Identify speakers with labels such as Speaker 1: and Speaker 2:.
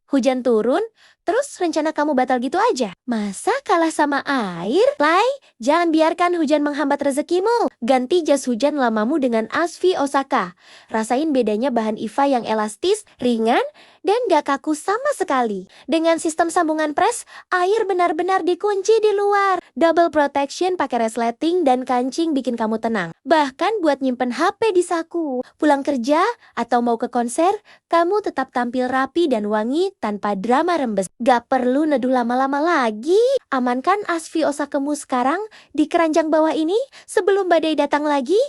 Speaker 1: Hujan turun, terus rencana kamu batal gitu aja? Masa kalah sama air? Lai, jangan biarkan hujan menghambat rezekimu. Ganti jas hujan lamamu dengan Asfi Osaka. Rasain bedanya bahan IFA yang elastis, ringan, dan gak kaku sama sekali. Dengan sistem sambungan pres, air benar-benar dikunci di luar. Double protection pakai resleting dan kancing bikin kamu tenang. Bahkan buat nyimpen HP di saku. Pulang kerja atau mau ke konser, kamu tetap tampil rapi dan wangi tanpa drama rembes. Gak perlu neduh lama-lama lagi. Amankan Asfi Osakamu sekarang di keranjang bawah ini sebelum badai datang lagi.